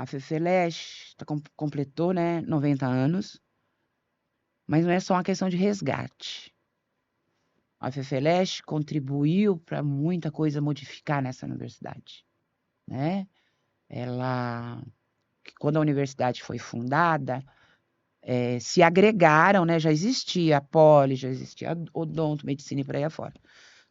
A FEFELESH completou, né, 90 anos, mas não é só uma questão de resgate. A FEFELESH contribuiu para muita coisa modificar nessa universidade, né? Quando a universidade foi fundada, se agregaram, né? Já existia a Poli, já existia a Odonto, Medicina e por aí afora.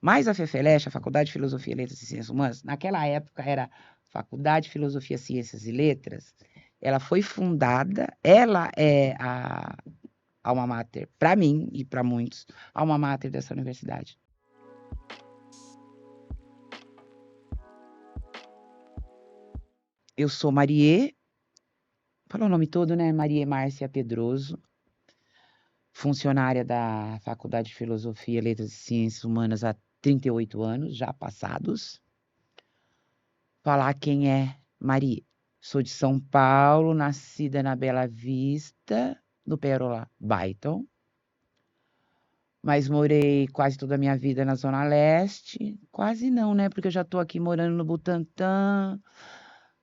Mas a FEFELESH, a Faculdade de Filosofia, Letras e Ciências Humanas, naquela época era Faculdade de Filosofia, Ciências e Letras, ela foi fundada, ela é a alma mater, para mim e para muitos, a alma mater dessa universidade. Eu sou Marie, falou o nome todo, né? Marie Márcia Pedroso, funcionária da Faculdade de Filosofia, Letras e Ciências Humanas há 38 anos, já passados. Falar quem é Marie. Sou de São Paulo, nascida na Bela Vista, no Pérola Byton. Mas morei quase toda a minha vida na Zona Leste. Quase não, né? Porque eu já estou aqui morando no Butantã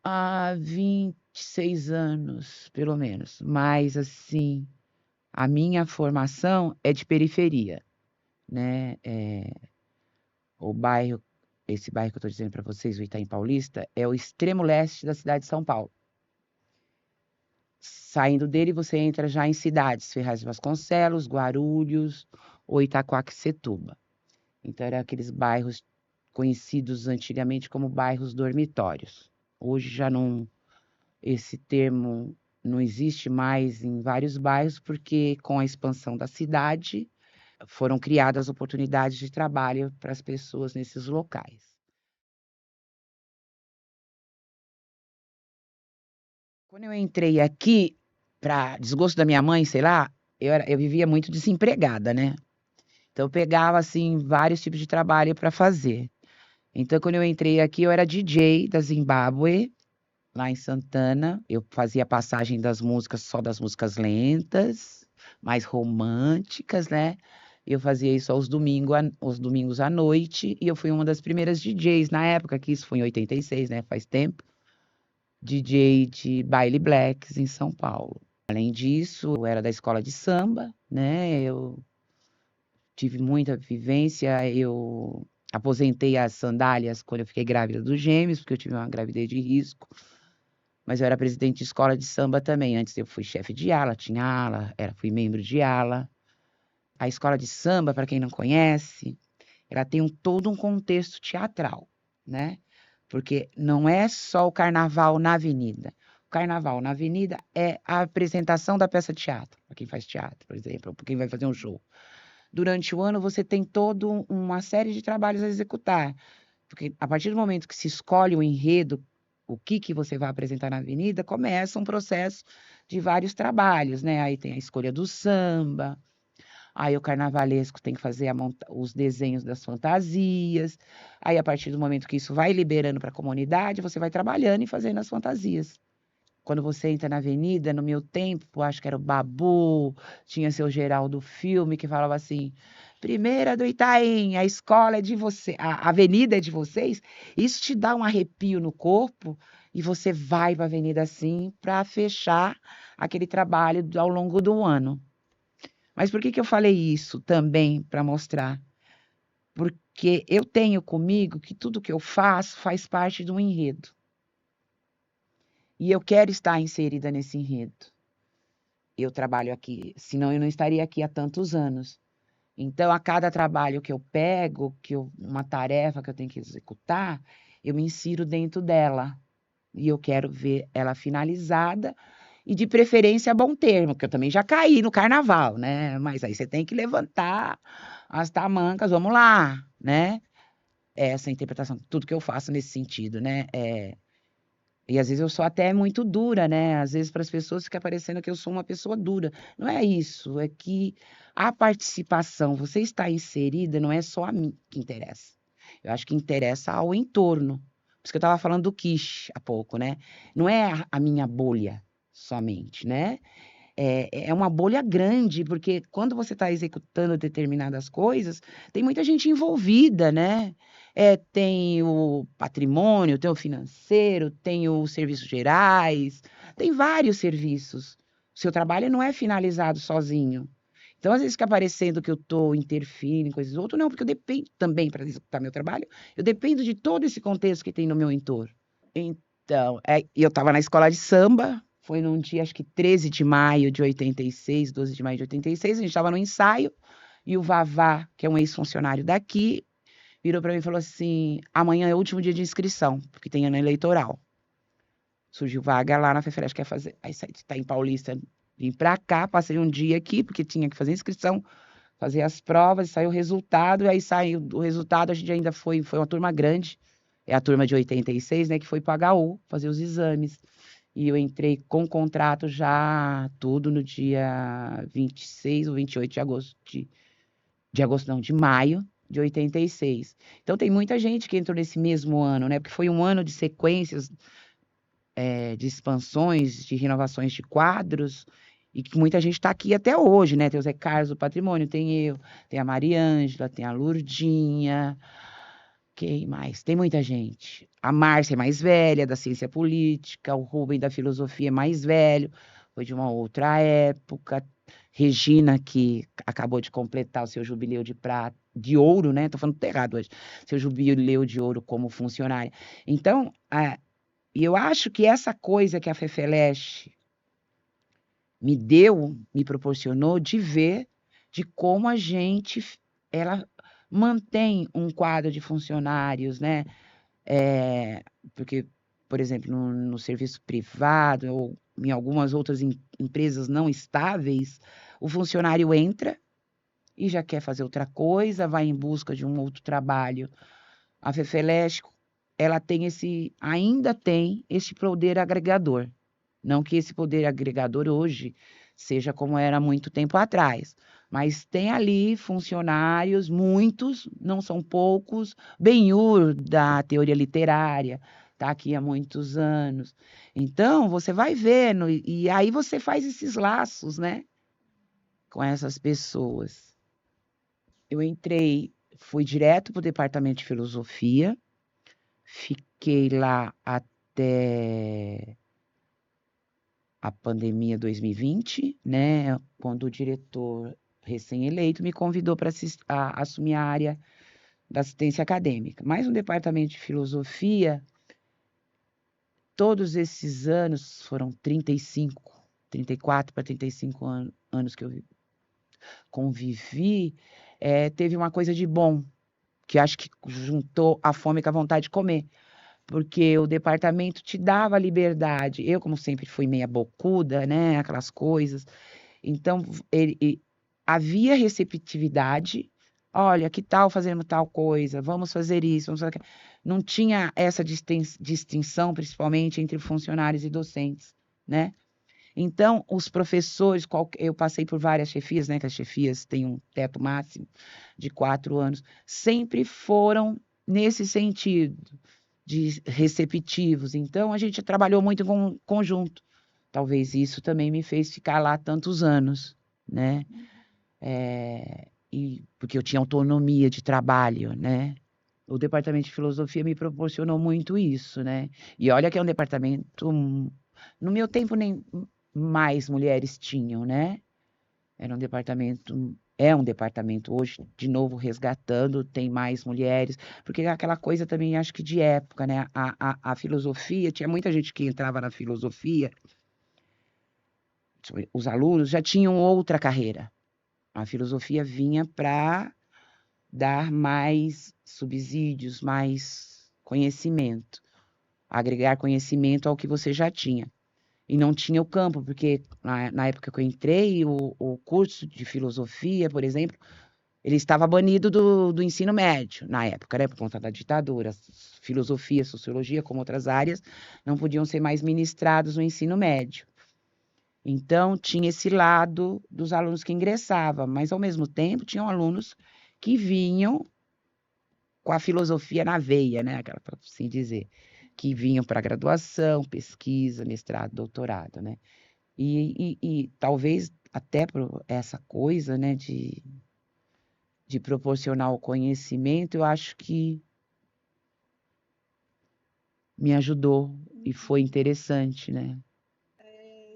há 26 anos, pelo menos. Mas, assim, a minha formação é de periferia, né? Esse bairro que eu estou dizendo para vocês, o Itaim Paulista, é o extremo leste da cidade de São Paulo. Saindo dele, você entra já em cidades, Ferraz de Vasconcelos, Guarulhos ou Itaquaquecetuba. Então, eram aqueles bairros conhecidos antigamente como bairros dormitórios. Hoje já não, esse termo não existe mais em vários bairros, porque com a expansão da cidade, foram criadas oportunidades de trabalho para as pessoas nesses locais. Quando eu entrei aqui, para desgosto da minha mãe, sei lá, eu vivia muito desempregada, né? Então, eu pegava, assim, vários tipos de trabalho para fazer. Então, quando eu entrei aqui, eu era DJ da Zimbábue, lá em Santana. Eu fazia passagem das músicas, só das músicas lentas, mais românticas, né? Eu fazia isso aos domingos à noite, e eu fui uma das primeiras DJs na época, que isso foi em 86, né? Faz tempo. DJ de baile blacks em São Paulo. Além disso, eu era da escola de samba, né? Eu tive muita vivência, eu aposentei as sandálias quando eu fiquei grávida dos gêmeos, porque eu tive uma gravidez de risco. Mas eu era presidente de escola de samba também. Antes eu fui chefe de ala, tinha ala, fui membro de ala. A escola de samba, para quem não conhece, ela tem todo um contexto teatral, né? Porque não é só o carnaval na avenida. O carnaval na avenida é a apresentação da peça de teatro, para quem faz teatro, por exemplo, ou para quem vai fazer um show. Durante o ano, você tem toda uma série de trabalhos a executar. Porque a partir do momento que se escolhe o enredo, o que você vai apresentar na avenida, começa um processo de vários trabalhos, né? Aí tem a escolha do samba, aí o carnavalesco tem que fazer os desenhos das fantasias, aí a partir do momento que isso vai liberando para a comunidade, você vai trabalhando e fazendo as fantasias. Quando você entra na avenida, no meu tempo, acho que era o Babu, tinha seu Geraldo Filme, que falava assim: primeira do Itaim, a escola é de você, a avenida é de vocês. Isso te dá um arrepio no corpo e você vai para a avenida assim para fechar aquele trabalho ao longo do ano. Mas por que eu falei isso também para mostrar? Porque eu tenho comigo que tudo que eu faço faz parte de um enredo. E eu quero estar inserida nesse enredo. Eu trabalho aqui, senão eu não estaria aqui há tantos anos. Então, a cada trabalho que eu pego, uma tarefa que eu tenho que executar, eu me insiro dentro dela. E eu quero ver ela finalizada e, de preferência, a bom termo, que eu também já caí no carnaval, né? Mas aí você tem que levantar as tamancas, vamos lá, né? Essa interpretação, tudo que eu faço nesse sentido, né? E às vezes eu sou até muito dura, né? Às vezes para as pessoas fica parecendo que eu sou uma pessoa dura. Não é isso, é que a participação, você está inserida, não é só a mim que interessa. Eu acho que interessa ao entorno. Por isso que eu estava falando do quiche há pouco, né? Não é a minha bolha somente, né? É uma bolha grande, porque quando você está executando determinadas coisas, tem muita gente envolvida, né? Tem o patrimônio, tem o financeiro, tem os serviços gerais, tem vários serviços. O seu trabalho não é finalizado sozinho. Então, às vezes fica parecendo que eu estou interferindo em coisas do outro, não, porque eu dependo também, para executar meu trabalho, eu dependo de todo esse contexto que tem no meu entorno. Então, eu estava na escola de samba, foi num dia, acho que 13 de maio de 86, 12 de maio de 86, a gente estava no ensaio, e o Vavá, que é um ex-funcionário daqui, virou para mim e falou assim: amanhã é o último dia de inscrição, porque tem ano eleitoral. Surgiu vaga lá na FEFELESH, quer fazer. Aí tá em Paulista, vim para cá, passei um dia aqui, porque tinha que fazer inscrição, fazer as provas, saiu o resultado, e aí saiu o resultado, a gente ainda foi uma turma grande, é a turma de 86, né, que foi para HU fazer os exames. E eu entrei com contrato já tudo no dia 26 ou 28 de agosto, de agosto não, de maio de 86. Então tem muita gente que entrou nesse mesmo ano, né, porque foi um ano de sequências, de expansões, de renovações de quadros, e que muita gente está aqui até hoje, né? Tem o Zé Carlos do Patrimônio, tem eu, tem a Mariângela, tem a Lurdinha, quem mais? Tem muita gente. A Márcia é mais velha, da ciência política, o Rubem da filosofia é mais velho, foi de uma outra época. Regina, que acabou de completar o seu jubileu de prata, de ouro, né? Tô falando tudo errado hoje. Seu jubileu de ouro como funcionária. Então, e eu acho que essa coisa que a FEFELESH me deu, me proporcionou de ver de como a gente, ela mantém um quadro de funcionários, né? Porque, por exemplo, no serviço privado ou em algumas outras empresas não estáveis, o funcionário entra e já quer fazer outra coisa, vai em busca de um outro trabalho. A FEFELESH, ela ainda tem esse poder agregador. Não que esse poder agregador hoje seja como era há muito tempo atrás, mas tem ali funcionários, muitos, não são poucos, Benhur da teoria literária, está aqui há muitos anos. Então, você vai vendo, e aí você faz esses laços, né, com essas pessoas. Eu fui direto para o departamento de filosofia, fiquei lá até a pandemia 2020, né, quando o diretor recém-eleito me convidou para assumir a área da assistência acadêmica. Mas no departamento de filosofia, todos esses anos, foram 34 para 35 anos que eu convivi, teve uma coisa de bom, que acho que juntou a fome com a vontade de comer. Porque o departamento te dava liberdade. Eu, como sempre, fui meia bocuda, né? Aquelas coisas. Então, havia receptividade. Olha, que tal fazermos tal coisa? Vamos fazer isso, vamos fazer aquilo. Não tinha essa distinção, principalmente entre funcionários e docentes, né? Então, os professores, eu passei por várias chefias, né? Que as chefias têm um teto máximo de 4 anos, sempre foram nesse sentido de receptivos. Então, a gente trabalhou muito em conjunto. Talvez isso também me fez ficar lá tantos anos, né? Porque eu tinha autonomia de trabalho, né? O departamento de filosofia me proporcionou muito isso, né? E olha que é um departamento, no meu tempo nem mais mulheres tinham, né? É um departamento hoje, de novo, resgatando, tem mais mulheres, porque é aquela coisa também, acho que de época, né? A filosofia, tinha muita gente que entrava na filosofia, os alunos já tinham outra carreira. A filosofia vinha para dar mais subsídios, mais conhecimento, agregar conhecimento ao que você já tinha. E não tinha o campo, porque na época que eu entrei, o curso de filosofia, por exemplo, ele estava banido do ensino médio, na época, né, por conta da ditadura. Filosofia, sociologia, como outras áreas, não podiam ser mais ministrados no ensino médio. Então, tinha esse lado dos alunos que ingressavam, mas, ao mesmo tempo, tinham alunos que vinham com a filosofia na veia, né, aquela, para assim dizer, que vinham para graduação, pesquisa, mestrado, doutorado, né. E talvez até por essa coisa, né, de proporcionar o conhecimento, eu acho que me ajudou e foi interessante, né?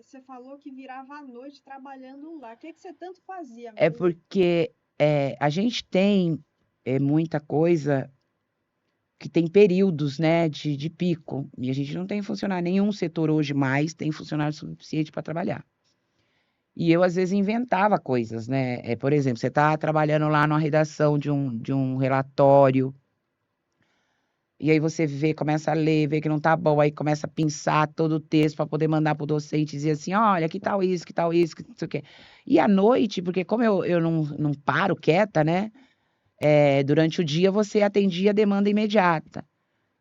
Você falou que virava à noite trabalhando lá. O que que você tanto fazia, É Maria? porque a gente tem muita coisa que tem períodos, né, de pico, e a gente não tem funcionário, nenhum setor hoje mais tem funcionário suficiente para trabalhar. E eu, às vezes, inventava coisas, né? Por exemplo, você está trabalhando lá numa redação de um relatório, e aí você vê, começa a ler, vê que não tá bom, aí começa a pensar todo o texto para poder mandar pro docente e dizer assim, olha, que tal isso, que não sei o quê. E à noite, porque como eu não paro quieta, né? Durante o dia você atendia a demanda imediata.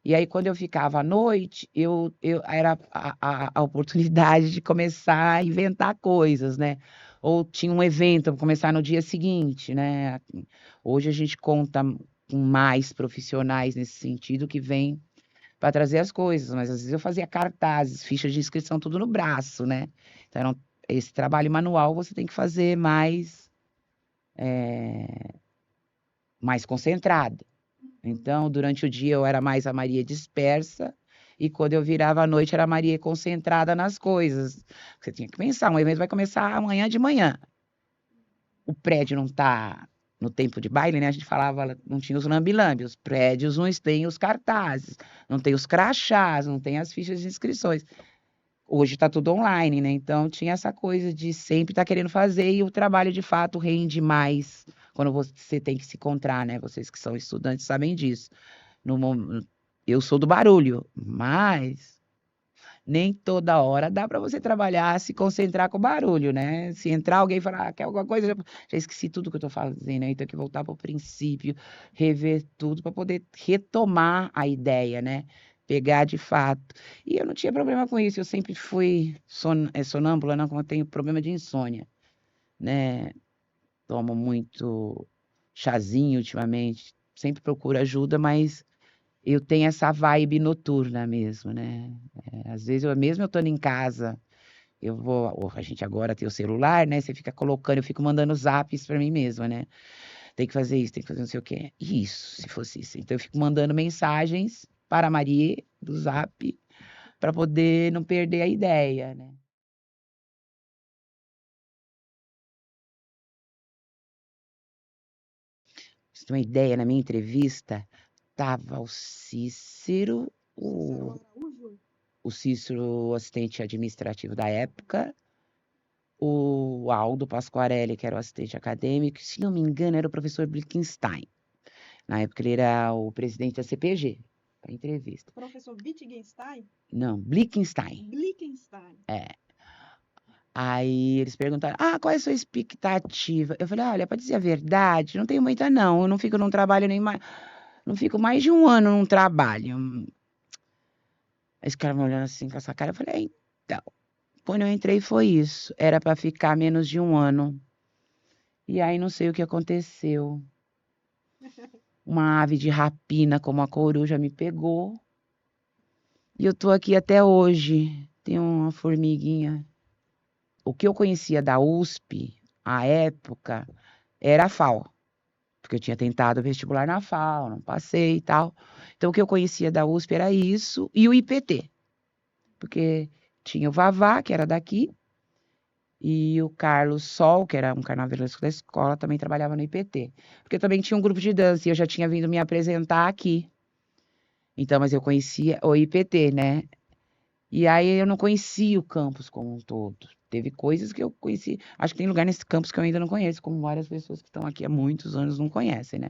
E aí, quando eu ficava à noite, eu era a oportunidade de começar a inventar coisas, né? Ou tinha um evento para começar no dia seguinte, né? Hoje a gente conta com mais profissionais nesse sentido que vêm para trazer as coisas, mas às vezes eu fazia cartazes, fichas de inscrição, tudo no braço, né? Então, esse trabalho manual você tem que fazer mais concentrado. Então, durante o dia eu era mais a Maria dispersa, e quando eu virava à noite era a Maria concentrada nas coisas. Você tinha que pensar, um evento vai começar amanhã de manhã. O prédio não está no tempo de baile, né? A gente falava, não tinha os lambe-lambe, os prédios não têm os cartazes, não tem os crachás, não tem as fichas de inscrições. Hoje está tudo online, né? Então tinha essa coisa de sempre estar querendo fazer e o trabalho de fato rende mais quando você tem que se encontrar, né? Vocês que são estudantes sabem disso. Eu sou do barulho, mas nem toda hora dá para você trabalhar, se concentrar com o barulho, né? Se entrar alguém e falar, quer alguma coisa, já esqueci tudo que eu tô fazendo, aí tem que voltar para o princípio, rever tudo para poder retomar a ideia, né? Pegar de fato. E eu não tinha problema com isso, eu sempre fui sonâmbula, não, como eu tenho problema de insônia, né? Tomo muito chazinho ultimamente, sempre procuro ajuda, mas eu tenho essa vibe noturna mesmo, né? Às vezes, mesmo eu estando em casa, a gente agora tem o celular, né? Você fica colocando, eu fico mandando zaps para mim mesma, né? Tem que fazer isso, tem que fazer não sei o quê. Isso, se fosse isso. Então, eu fico mandando mensagens para a Maria do Zap para poder não perder a ideia, né? Pra você ter uma ideia, na minha entrevista, tava o Cícero, Cícero o, Araújo? o Cícero, assistente administrativo da época, o Aldo Pasquarelli, que era o assistente acadêmico, se não me engano, era o professor Blickenstein. Na época ele era o presidente da CPG, para entrevista. Professor Wittgenstein? Não, Blickenstein. Blickenstein. É. Aí eles perguntaram, qual é a sua expectativa? Eu falei, olha, para dizer a verdade, não tenho muita não, eu não fico num trabalho nem mais, não fico mais de um ano num trabalho. Aí esse cara me olhando assim com essa cara, eu falei, então, quando eu entrei foi isso, era para ficar menos de um ano. E aí não sei o que aconteceu. Uma ave de rapina como a coruja me pegou. E eu tô aqui até hoje. Tem uma formiguinha. O que eu conhecia da USP, à época, era a FAO. Porque eu tinha tentado vestibular na FAO, não passei e tal. Então, o que eu conhecia da USP era isso e o IPT. Porque tinha o Vavá, que era daqui, e o Carlos Sol, que era um carnavalesco da escola, também trabalhava no IPT. Porque também tinha um grupo de dança e eu já tinha vindo me apresentar aqui. Então, mas eu conhecia o IPT, né? E aí eu não conhecia o campus como um todo. Teve coisas que eu conheci. Acho que tem lugar nesse campus que eu ainda não conheço, como várias pessoas que estão aqui há muitos anos não conhecem, né?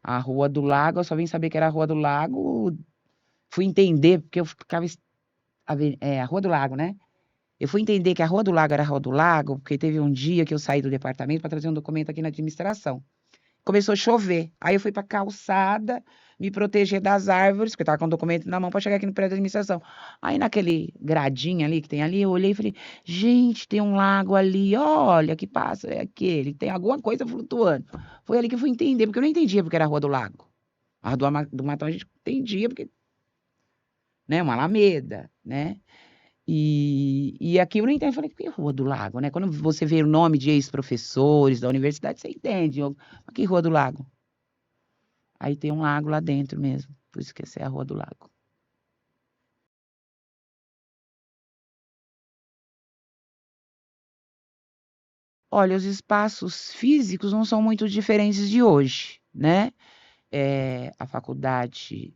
A Rua do Lago, eu só vim saber que era a Rua do Lago, fui entender, porque eu ficava. A Rua do Lago, né? Eu fui entender que a Rua do Lago era a Rua do Lago, porque teve um dia que eu saí do departamento para trazer um documento aqui na administração. Começou a chover. Aí eu fui pra calçada, me proteger das árvores, porque eu tava com o documento na mão para chegar aqui no prédio da administração. Aí naquele gradinho ali que tem ali, eu olhei e falei, gente, tem um lago ali, olha que passa, é aquele, tem alguma coisa flutuando. Foi ali que eu fui entender, porque eu não entendia porque era a Rua do Lago. A Rua do Matão a gente entendia, porque, né, uma alameda, né? E aqui eu não entendo. Eu falei, que Rua do Lago, né? Quando você vê o nome de ex-professores da universidade, você entende. Mas que Rua do Lago? Aí tem um lago lá dentro mesmo. Por isso que essa é a Rua do Lago. Olha, os espaços físicos não são muito diferentes de hoje, né? A faculdade,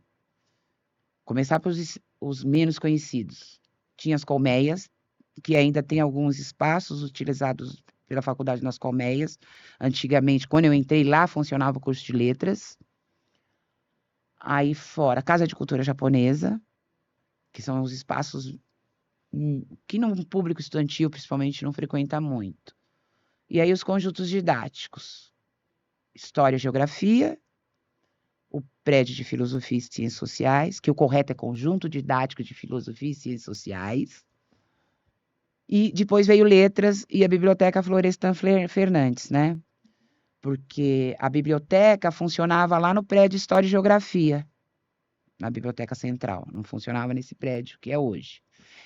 começar pelos os menos conhecidos. Tinha as colmeias, que ainda tem alguns espaços utilizados pela faculdade nas colmeias. Antigamente, quando eu entrei lá, funcionava o curso de letras. Aí fora, a Casa de Cultura Japonesa, que são os espaços que no público estudantil, principalmente, não frequenta muito. E aí os conjuntos didáticos, História e Geografia, o prédio de Filosofia e Ciências Sociais, que o correto é Conjunto Didático de Filosofia e Ciências Sociais, e depois veio Letras e a Biblioteca Florestan Fernandes, né? Porque a biblioteca funcionava lá no prédio História e Geografia, na Biblioteca Central, não funcionava nesse prédio que é hoje.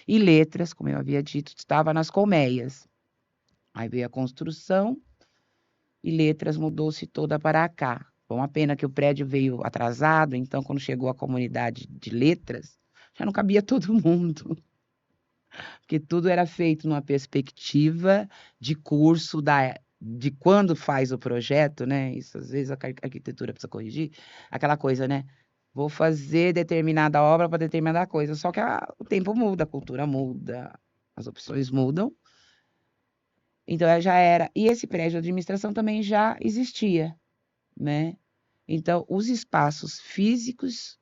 E Letras, como eu havia dito, estava nas colmeias. Aí veio a construção e Letras mudou-se toda para cá. Foi uma pena que o prédio veio atrasado, então quando chegou a comunidade de Letras, já não cabia todo mundo, porque tudo era feito numa perspectiva de curso de quando faz o projeto, né? Isso às vezes a arquitetura precisa corrigir, aquela coisa, né? Vou fazer determinada obra para determinada coisa, só que o tempo muda, a cultura muda, as opções mudam. Então já era. E esse prédio de administração também já existia, né? Então os espaços físicos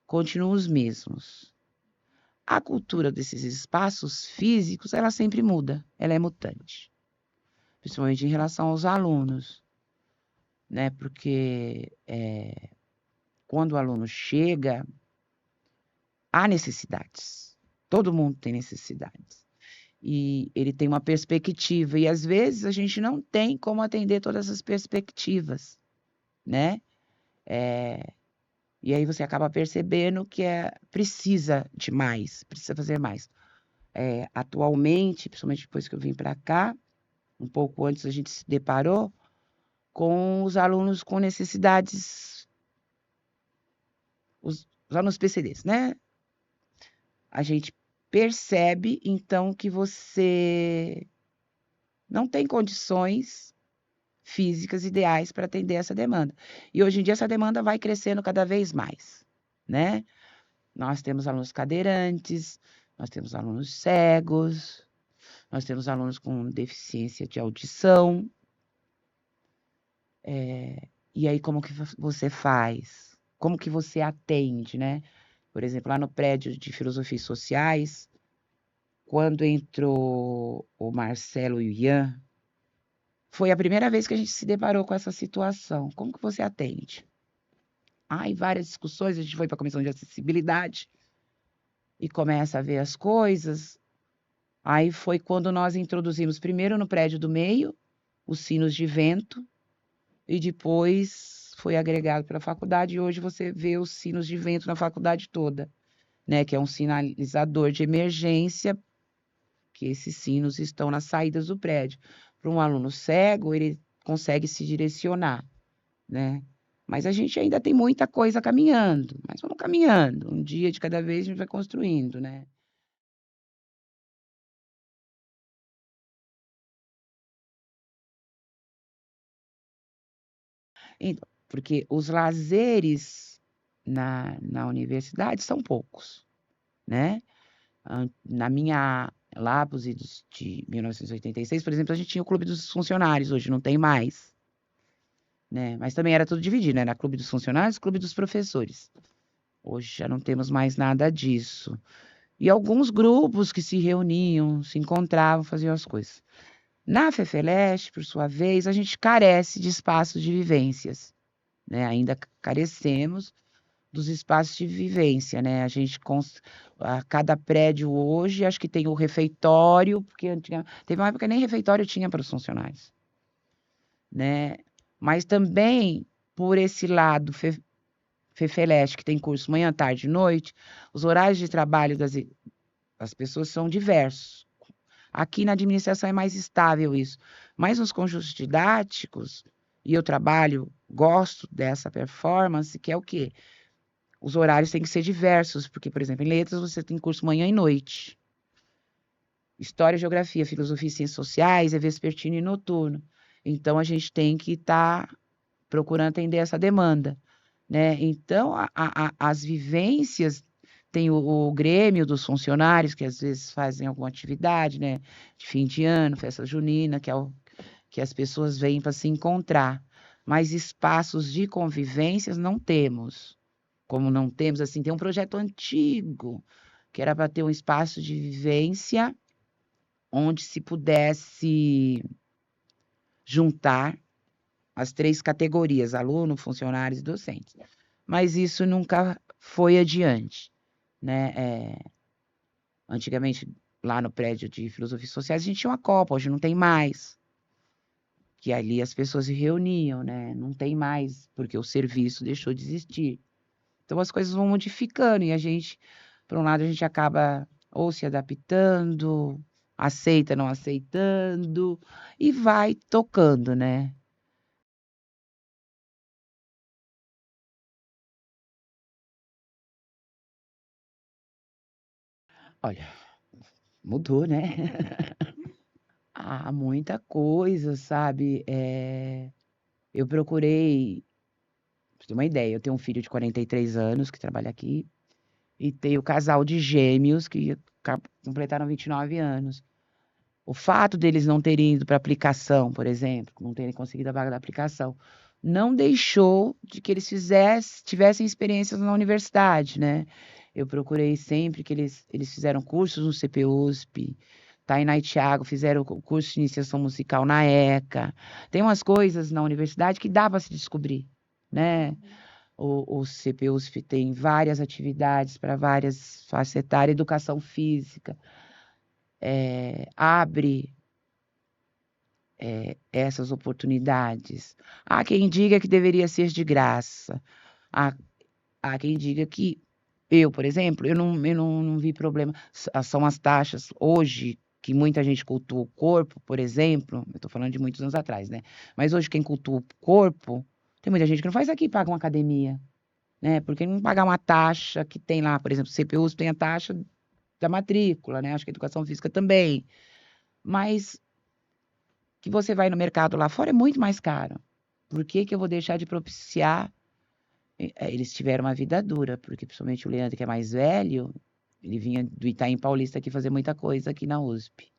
continuam os mesmos. A cultura desses espaços físicos, ela sempre muda, ela é mutante, principalmente em relação aos alunos, né? Porque quando o aluno chega, há necessidades. Todo mundo tem necessidades. E ele tem uma perspectiva, e às vezes a gente não tem como atender todas as perspectivas, né? E aí você acaba percebendo que precisa de mais, precisa fazer mais. Atualmente, principalmente depois que eu vim para cá, um pouco antes a gente se deparou com os alunos com necessidades, os alunos PCDs, né? A gente percebe, então, que você não tem condições físicas ideais para atender essa demanda. E hoje em dia essa demanda vai crescendo cada vez mais, né? Nós temos alunos cadeirantes, nós temos alunos cegos, nós temos alunos com deficiência de audição. E aí, como que você faz? Como que você atende, né? Por exemplo, lá no prédio de Filosofia e Sociais, quando entrou o Marcelo e o Ian, foi a primeira vez que a gente se deparou com essa situação. Como que você atende? Aí, várias discussões, a gente foi para a comissão de acessibilidade e começa a ver as coisas. Aí foi quando nós introduzimos primeiro no prédio do meio os sinos de vento e depois foi agregado pela faculdade e hoje você vê os sinos de vento na faculdade toda, né? Que é um sinalizador de emergência, que esses sinos estão nas saídas do prédio. Para um aluno cego, ele consegue se direcionar, né? Mas a gente ainda tem muita coisa caminhando, mas vamos caminhando, um dia de cada vez a gente vai construindo, né? Então, porque os lazeres na universidade são poucos, né? Na minha Lapos de 1986, por exemplo, a gente tinha o Clube dos Funcionários, hoje não tem mais, né? Mas também era tudo dividido, né? Era Clube dos Funcionários, Clube dos Professores. Hoje já não temos mais nada disso. E alguns grupos que se reuniam, se encontravam, faziam as coisas. Na FEFELESH, por sua vez, a gente carece de espaços de vivências, né? Ainda carecemos dos espaços de vivência, né? A cada prédio hoje, acho que tem o refeitório, porque teve uma época que nem refeitório tinha para os funcionários, né? Mas também, por esse lado, FEFELESH, que tem curso manhã, tarde e noite, os horários de trabalho das pessoas são diversos. Aqui na administração é mais estável isso, mas nos conjuntos didáticos, e eu gosto dessa performance, que é o quê? Os horários têm que ser diversos, porque, por exemplo, em letras você tem curso manhã e noite. História, Geografia, Filosofia e Ciências Sociais é vespertino e noturno. Então, a gente tem que estar procurando atender essa demanda, né? Então, as vivências, tem o grêmio dos funcionários, que às vezes fazem alguma atividade, né? De fim de ano, festa junina, que as pessoas vêm para se encontrar. Mas espaços de convivências não temos. Como não temos, assim, tem um projeto antigo, que era para ter um espaço de vivência onde se pudesse juntar as 3 categorias: aluno, funcionários e docentes. Mas isso nunca foi adiante, né? Antigamente, lá no prédio de Filosofia e Sociais, a gente tinha uma copa, hoje não tem mais. Que ali as pessoas se reuniam, né? Não tem mais, porque o serviço deixou de existir. Então as coisas vão modificando e a gente, por um lado, a gente acaba ou se adaptando, aceita não aceitando e vai tocando, né? Olha, mudou, né? Muita coisa, sabe? Eu procurei, pra você ter uma ideia, eu tenho um filho de 43 anos que trabalha aqui e tenho o casal de gêmeos que completaram 29 anos. O fato deles não terem ido para aplicação, por exemplo, não terem conseguido a vaga da aplicação, não deixou de que eles tivessem experiências na universidade, né? Eu procurei sempre que eles fizeram cursos no CPUSP, Tainá e Thiago fizeram o curso de iniciação musical na ECA. Tem umas coisas na universidade que dá para se descobrir, né? O CPUSP tem várias atividades para várias faixas etárias, educação física, abre essas oportunidades. Há quem diga que deveria ser de graça. Há, há quem diga que eu, por exemplo, eu não vi problema. São as taxas hoje que muita gente cultua o corpo, por exemplo, eu estou falando de muitos anos atrás, né? Mas hoje quem cultua o corpo, tem muita gente que não faz aqui, paga uma academia, né? Porque não pagar uma taxa que tem lá, por exemplo, o CPUs tem a taxa da matrícula, né? Acho que a educação física também. Mas que você vai no mercado lá fora é muito mais caro. Por que que eu vou deixar de propiciar? Eles tiveram uma vida dura, porque principalmente o Leandro, que é mais velho, ele vinha do Itaim Paulista aqui fazer muita coisa aqui na USP.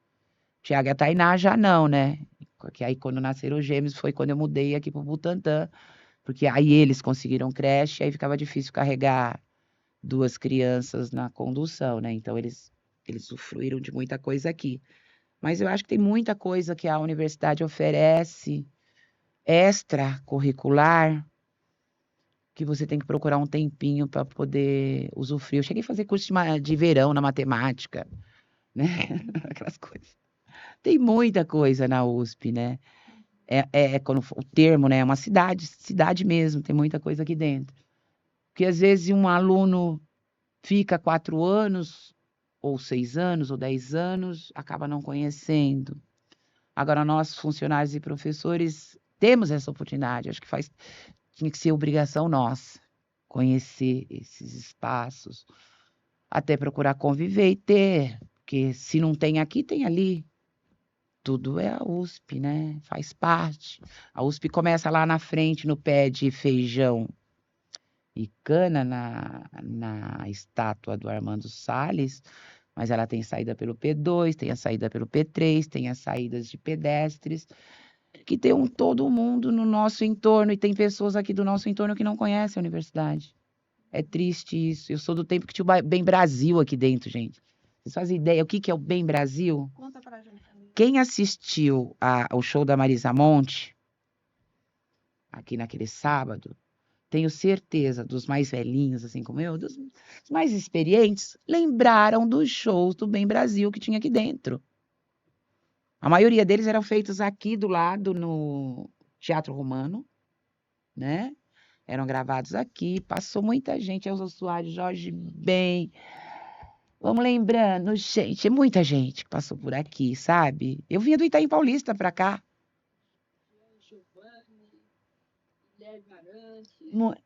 Tiago e a Tainá já não, né? Porque aí quando nasceram os gêmeos foi quando eu mudei aqui pro Butantã, porque aí eles conseguiram creche, aí ficava difícil carregar 2 crianças na condução, né? Então eles usufruíram de muita coisa aqui. Mas eu acho que tem muita coisa que a universidade oferece extracurricular que você tem que procurar um tempinho para poder usufruir. Eu cheguei a fazer curso de verão na matemática, né? Aquelas coisas. Tem muita coisa na USP, né? Quando o termo, né? É uma cidade mesmo, tem muita coisa aqui dentro. Porque às vezes um aluno fica 4 anos, ou 6 anos, ou 10 anos, acaba não conhecendo. Agora, nós, funcionários e professores, temos essa oportunidade. Acho que tinha que ser obrigação nossa conhecer esses espaços, até procurar conviver e ter, porque se não tem aqui, tem ali. Tudo é a USP, né? Faz parte. A USP começa lá na frente, no pé de feijão e cana, na estátua do Armando Salles, mas ela tem saída pelo P2, tem a saída pelo P3, tem as saídas de pedestres, que tem todo mundo no nosso entorno, e tem pessoas aqui do nosso entorno que não conhecem a universidade. É triste isso. Eu sou do tempo que tinha o Bem Brasil aqui dentro, gente. Vocês fazem ideia o que que é o Bem Brasil? Conta pra gente, amiga. Quem assistiu ao show da Marisa Monte, aqui naquele sábado, tenho certeza, dos mais velhinhos, assim como eu, dos mais experientes, lembraram dos shows do Bem Brasil que tinha aqui dentro. A maioria deles eram feitos aqui do lado, no Teatro Romano, né? Eram gravados aqui, passou muita gente, Elza Soares, Jorge Ben. Vamos lembrando, gente, é muita gente que passou por aqui, sabe? Eu vinha do Itaim Paulista pra cá. Mu-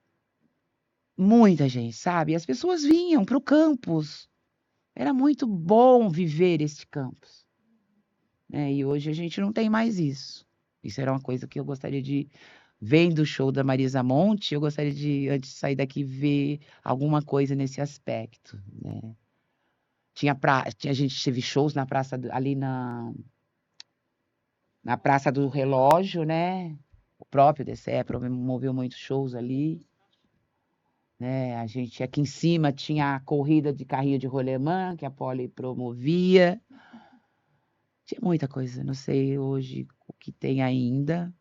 Muita gente, sabe? As pessoas vinham pro campus, Era muito bom viver este campus, né? E hoje a gente não tem mais isso. Isso era uma coisa que eu gostaria de, vendo o show da Marisa Monte, eu gostaria de, antes de sair daqui, ver alguma coisa nesse aspecto, né? A gente teve shows na praça, ali na Praça do Relógio, né? O próprio DCE promoveu muitos shows ali, né? A gente aqui em cima tinha a corrida de carrinho de rolemã, que a Poli promovia. Tinha muita coisa, não sei hoje o que tem ainda,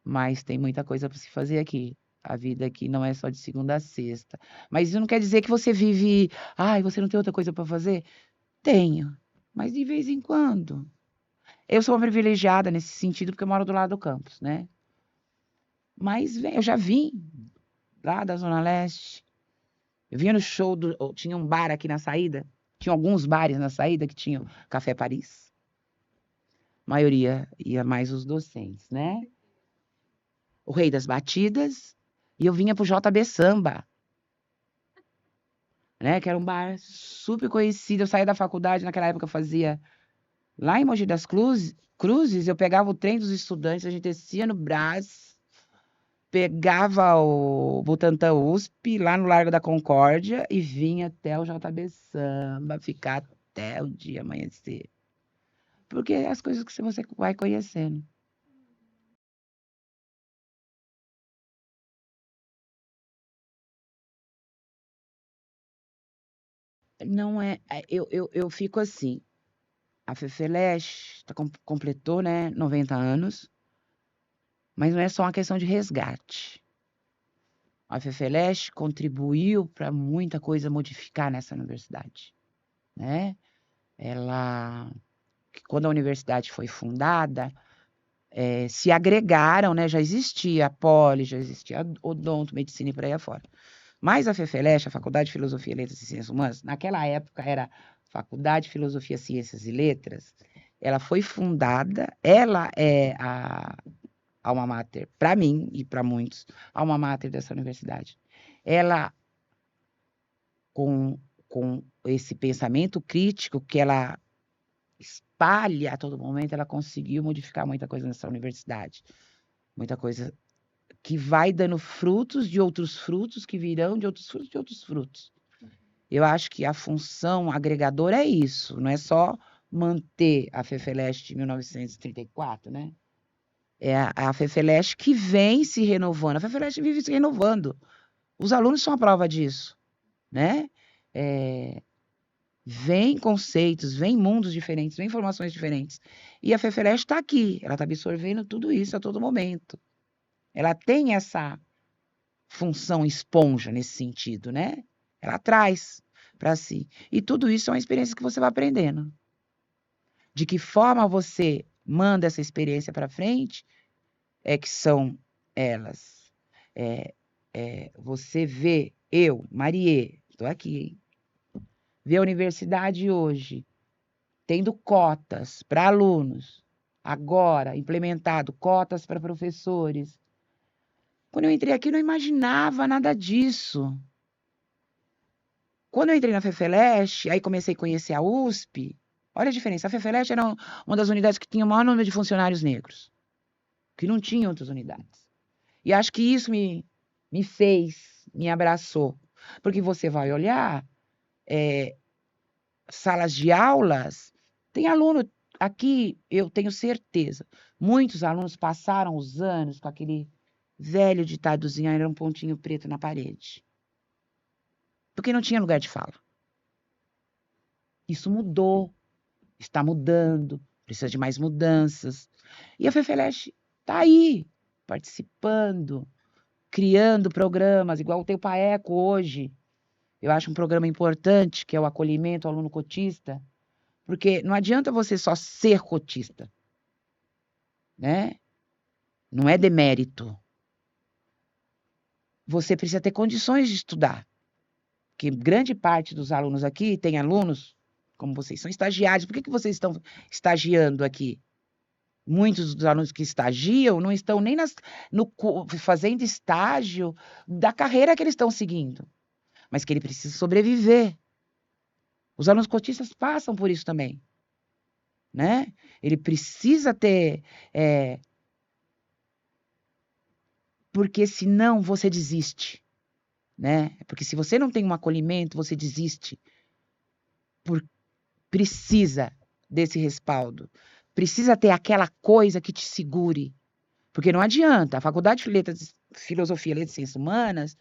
mas tem muita coisa para se fazer aqui. A vida aqui não é só de segunda a sexta. Mas isso não quer dizer que você vive, ai, você não tem outra coisa para fazer? Tenho, mas de vez em quando. Eu sou uma privilegiada nesse sentido porque eu moro do lado do campus, né? Mas eu já vim lá da Zona Leste. Eu vinha no show tinha um bar aqui na saída. Tinha alguns bares na saída que tinham Café Paris. A maioria ia mais os docentes, né? O Rei das Batidas. E eu vinha pro JB Samba, né? Que era um bar super conhecido. Eu saía da faculdade, naquela época eu fazia lá em Mogi das Cruzes, eu pegava o trem dos estudantes, a gente descia no Brás, pegava o Butantã USP, lá no Largo da Concórdia, e vinha até o JB Samba, ficar até o dia amanhecer. Porque é as coisas que você vai conhecendo. Não é. Eu fico assim. A Fefeleche completou, né, 90 anos, mas não é só uma questão de resgate. A Fefeleche contribuiu para muita coisa modificar nessa universidade, né? Quando a universidade foi fundada, se agregaram, né? Já existia a Poli, já existia a Odonto, Medicina e por aí afora. Mas a Fefeleche, a Faculdade de Filosofia, Letras e Ciências Humanas, naquela época era Faculdade de Filosofia, Ciências e Letras, ela foi fundada, ela é a alma mater, para mim e para muitos, a alma mater dessa universidade. Ela, com esse pensamento crítico que ela espalha a todo momento, ela conseguiu modificar muita coisa nessa universidade. Muita coisa que vai dando frutos de outros frutos, que virão de outros frutos de outros frutos. Eu acho que a função agregadora é isso, não é só manter a Fefeleche de 1934, né? É a Fefeleche que vem se renovando. A Fefeleche vive se renovando. Os alunos são a prova disso, né? Vem conceitos, vem mundos diferentes, vem informações diferentes. E a Fefeleche está aqui, ela está absorvendo tudo isso a todo momento. Ela tem essa função esponja nesse sentido, né? Ela traz para si. E tudo isso é uma experiência que você vai aprendendo. De que forma você manda essa experiência para frente é que são elas. Você vê, eu, Marie, estou aqui, hein? Vê a universidade hoje tendo cotas para alunos, agora implementado cotas para professores. Quando eu entrei aqui, eu não imaginava nada disso. Quando eu entrei na Fefeleche, aí comecei a conhecer a USP, olha a diferença. A Fefeleche era uma das unidades que tinha o maior número de funcionários negros, que não tinha outras unidades. E acho que isso me fez, me abraçou. Porque você vai olhar, salas de aulas, tem aluno aqui, eu tenho certeza, muitos alunos passaram os anos com aquele velho ditadozinho, era um pontinho preto na parede. Porque não tinha lugar de fala. Isso mudou, está mudando, precisa de mais mudanças. E a Fefeleche está aí, participando, criando programas, igual tem o PAECO hoje. Eu acho um programa importante, que é o acolhimento ao aluno cotista, porque não adianta você só ser cotista, né? Não é demérito. Você precisa ter condições de estudar. Porque grande parte dos alunos aqui tem alunos, como vocês são estagiários. Por que vocês estão estagiando aqui? Muitos dos alunos que estagiam não estão nem fazendo estágio da carreira que eles estão seguindo, mas que ele precisa sobreviver. Os alunos cotistas passam por isso também, né? Ele precisa ter, porque senão você desiste, né? Porque se você não tem um acolhimento, você desiste. Precisa desse respaldo. Precisa ter aquela coisa que te segure. Porque não adianta. A Faculdade de Letras, Filosofia, Letras e Ciências Humanas,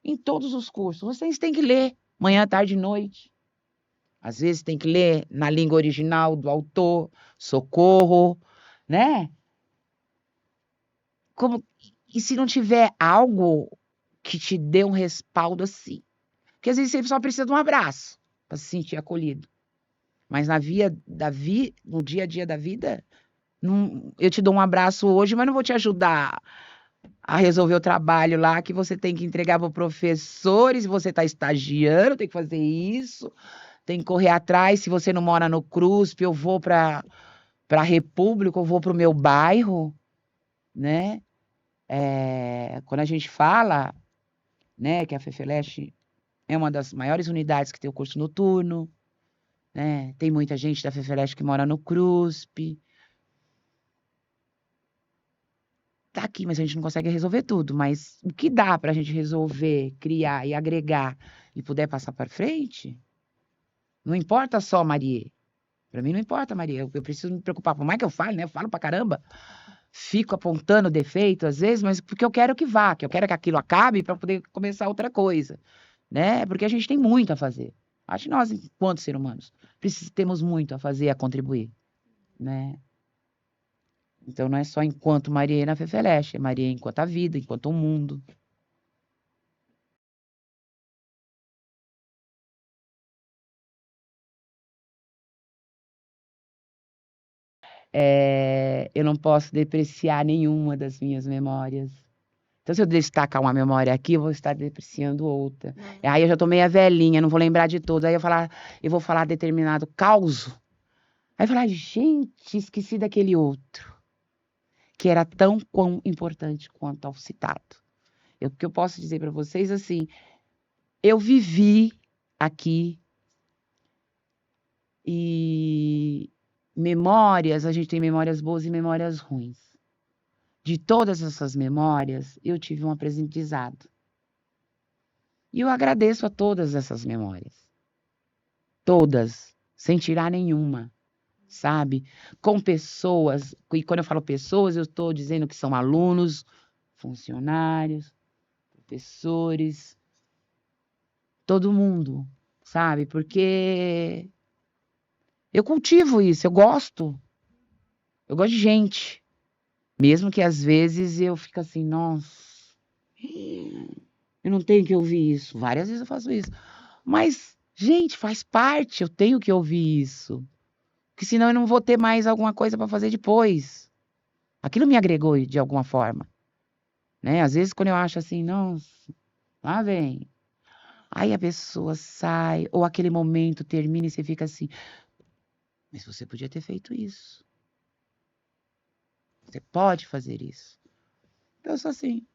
em todos os cursos, vocês têm que ler manhã, tarde e noite. Às vezes tem que ler na língua original do autor, socorro, né? E se não tiver algo que te dê um respaldo assim? Porque às vezes você só precisa de um abraço para se sentir acolhido. Mas no dia a dia da vida, eu te dou um abraço hoje, mas não vou te ajudar a resolver o trabalho lá que você tem que entregar para o professor, e se você está estagiando, tem que fazer isso, tem que correr atrás. Se você não mora no CRUSP, eu vou para a República, eu vou para o meu bairro, né? Quando a gente fala, né, que a FEFELESH é uma das maiores unidades que tem o curso noturno, né? Tem muita gente da FEFELESH que mora no CRUSP. Tá aqui, mas a gente não consegue resolver tudo. Mas o que dá para a gente resolver, criar e agregar e puder passar para frente, não importa só Marie. Para mim não importa, Maria. Eu preciso me preocupar. Por mais que eu fale, né? Eu falo pra caramba. Fico apontando defeito às vezes, mas porque eu quero que vá, que eu quero que aquilo acabe para poder começar outra coisa, né? Porque a gente tem muito a fazer. Acho que nós, enquanto seres humanos, temos muito a fazer, a contribuir, né? Então não é só enquanto Maria na FEFELESH, é Maria enquanto a vida, enquanto o mundo. Eu não posso depreciar nenhuma das minhas memórias. Então, se eu destacar uma memória aqui, eu vou estar depreciando outra. Aí eu já tô meia velhinha, não vou lembrar de todos. Aí eu vou falar determinado causo. Aí eu falar, gente, esqueci daquele outro, que era tão importante quanto ao citado. O que eu posso dizer para vocês, assim, eu vivi aqui e memórias, a gente tem memórias boas e memórias ruins. De todas essas memórias, eu tive um aprendizado. E eu agradeço a todas essas memórias. Todas, sem tirar nenhuma, sabe? Com pessoas, e quando eu falo pessoas, eu estou dizendo que são alunos, funcionários, professores, todo mundo, sabe? Porque eu cultivo isso, eu gosto de gente. Mesmo que às vezes eu fico assim, nossa, eu não tenho que ouvir isso. Várias vezes eu faço isso. Mas, gente, faz parte, eu tenho que ouvir isso. Porque senão eu não vou ter mais alguma coisa para fazer depois. Aquilo me agregou de alguma forma, né? Às vezes quando eu acho assim, nossa, lá vem. Aí a pessoa sai, ou aquele momento termina e você fica assim, mas você podia ter feito isso. Você pode fazer isso. Então eu sou assim,